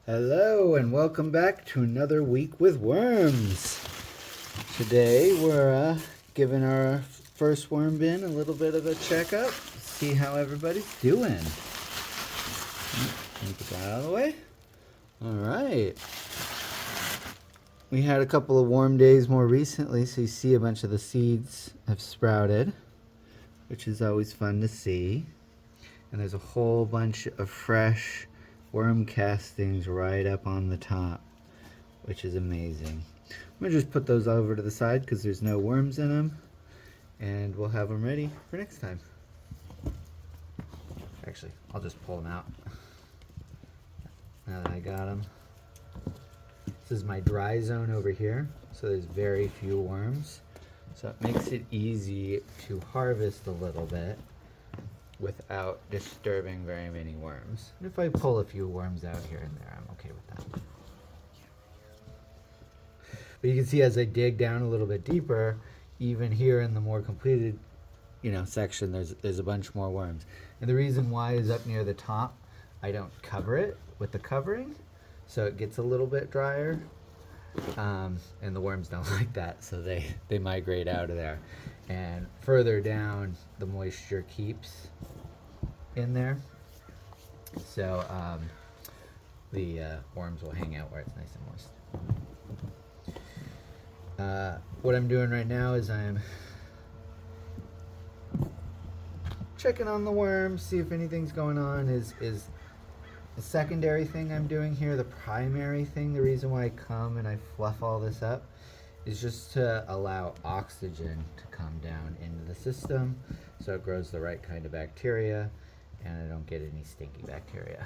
Hello and welcome back to another week with worms. Today we're giving our first worm bin a little bit of a checkup, see how everybody's doing. Get that out of the way. All right. We had a couple of warm days more recently, so you see a bunch of the seeds have sprouted, which is always fun to see. And there's a whole bunch of fresh worm castings right up on the top, which is amazing. I'm gonna just put those over to the side because there's no worms in them, and we'll have them ready for next time. Actually, I'll just pull them out now that I got them. This is my dry zone over here, so there's very few worms, so it makes it easy to harvest a little bit without disturbing very many worms. And if I pull a few worms out here and there, I'm okay with that. But you can see as I dig down a little bit deeper, even here in the more completed, section, there's a bunch more worms. And the reason why is up near the top, I don't cover it with the covering, so it gets a little bit drier. And the worms don't like that, so they migrate out of there. And further down, the moisture keeps in there, so the worms will hang out where it's nice and moist. What I'm doing right now is I'm checking on the worms, see if anything's going on. Is the secondary thing I'm doing here. The primary thing, the reason why I come and I fluff all this up, is just to allow oxygen to come down into the system so it grows the right kind of bacteria and I don't get any stinky bacteria.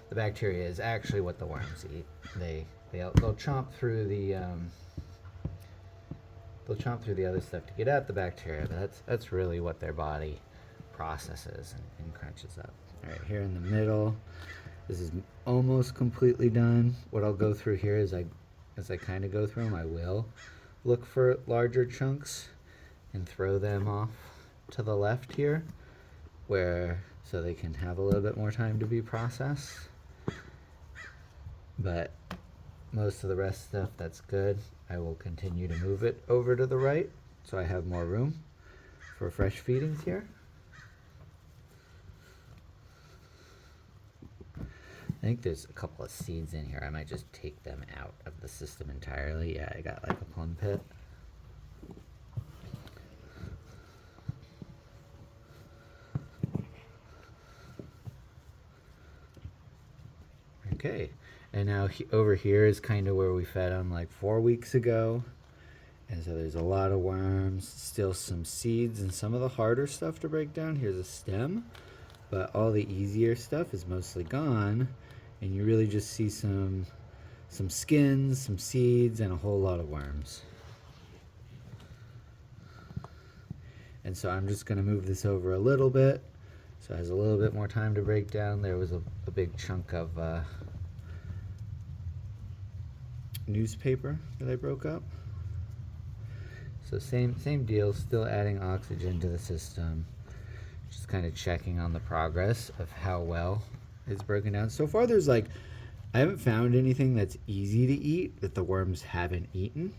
The bacteria is actually what the worms eat. They'll chomp through the other stuff to get at the bacteria, but that's really what their body processes and crunches up. All right, here in the middle, this is almost completely done. What I'll go through here is as I kind of go through them, I will look for larger chunks and throw them off to the left here, so they can have a little bit more time to be processed. But most of the rest stuff, that's good. I will continue to move it over to the right so I have more room for fresh feedings here. I think there's a couple of seeds in here. I might just take them out of the system entirely. Yeah, I got like a plum pit. Okay, and now over here is kind of where we fed them like 4 weeks ago. And so there's a lot of worms, still some seeds and some of the harder stuff to break down. Here's a stem, but all the easier stuff is mostly gone. And you really just see some skins, some seeds, and a whole lot of worms. And so I'm just going to move this over a little bit so it has a little bit more time to break down. There was a big chunk of newspaper that I broke up. So same deal, still adding oxygen to the system. Just kind of checking on the progress of how well it's broken down. So far I haven't found anything that's easy to eat that the worms haven't eaten,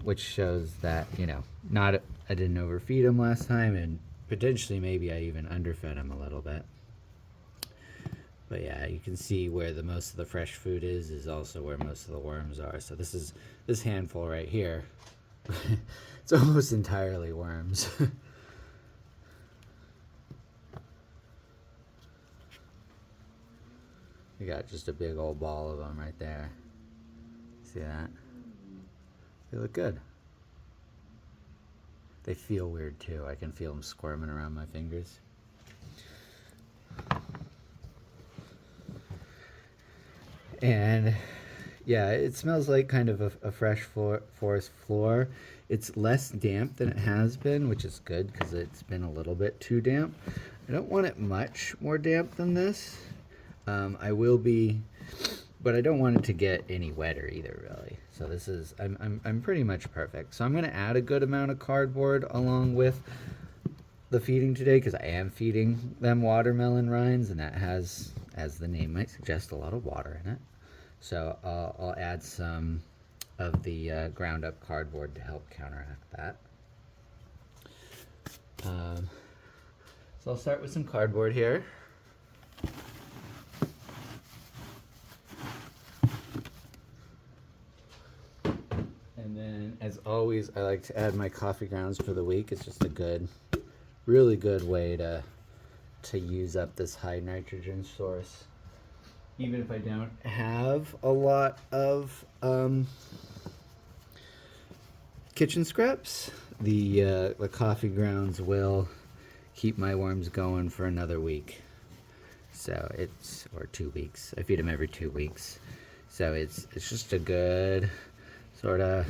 which shows that, I didn't overfeed them last time, and potentially maybe I even underfed them a little bit. But yeah, you can see where the most of the fresh food is also where most of the worms are. So this handful right here, it's almost entirely worms. You got just a big old ball of them right there. See that? They look good. They feel weird too. I can feel them squirming around my fingers. And yeah, it smells like kind of a fresh forest floor. It's less damp than it has been, which is good because it's been a little bit too damp. I don't want it much more damp than this. I will be, but I don't want it to get any wetter either, really. So this is, I'm pretty much perfect. So I'm going to add a good amount of cardboard along with the feeding today because I am feeding them watermelon rinds, and that has, as the name might suggest, a lot of water in it. So I'll add some of the ground up cardboard to help counteract that. So I'll start with some cardboard here. And then, as always, I like to add my coffee grounds for the week. It's just a good, really good way to use up this high nitrogen source. Even if I don't have a lot of kitchen scraps, the coffee grounds will keep my worms going for another week. So or 2 weeks. I feed them every 2 weeks. So it's just a good sort of,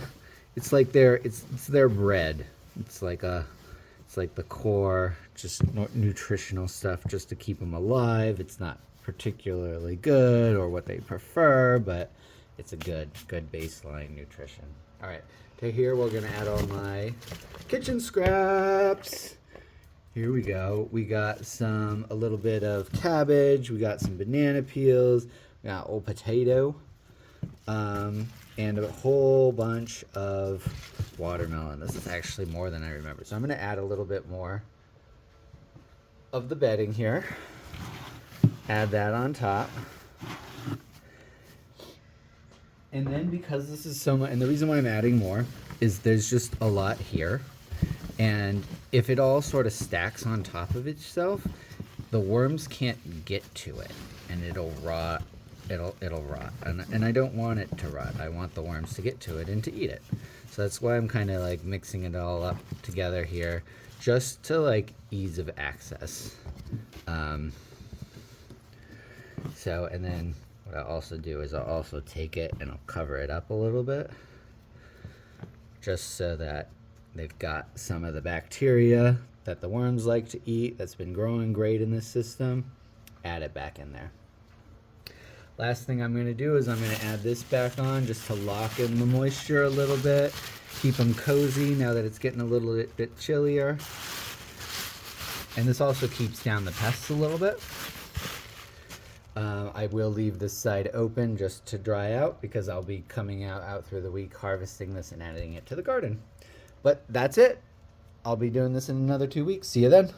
it's like it's their bread. It's like the core, just nutritional stuff just to keep them alive. It's not particularly good or what they prefer, but it's a good baseline nutrition. All right, to here we're gonna add all my kitchen scraps. Here we go. We got a little bit of cabbage. We got some banana peels. We got old potato, and a whole bunch of watermelon. This is actually more than I remember. So I'm going to add a little bit more of the bedding here. Add that on top. And then, because this is so much, and the reason why I'm adding more is there's just a lot here. And if it all sort of stacks on top of itself, the worms can't get to it, and it'll rot. It'll rot, and I don't want it to rot. I want the worms to get to it and to eat it. So that's why I'm kind of like mixing it all up together here, just to like ease of access. So, and then what I'll also do is I'll also take it and I'll cover it up a little bit, just so that they've got some of the bacteria that the worms like to eat that's been growing great in this system. Add it back in there. Last thing I'm going to do is I'm going to add this back on just to lock in the moisture a little bit, keep them cozy now that it's getting a little bit chillier. And this also keeps down the pests a little bit. I will leave this side open just to dry out because I'll be coming out through the week harvesting this and adding it to the garden. But that's it. I'll be doing this in another 2 weeks. See you then.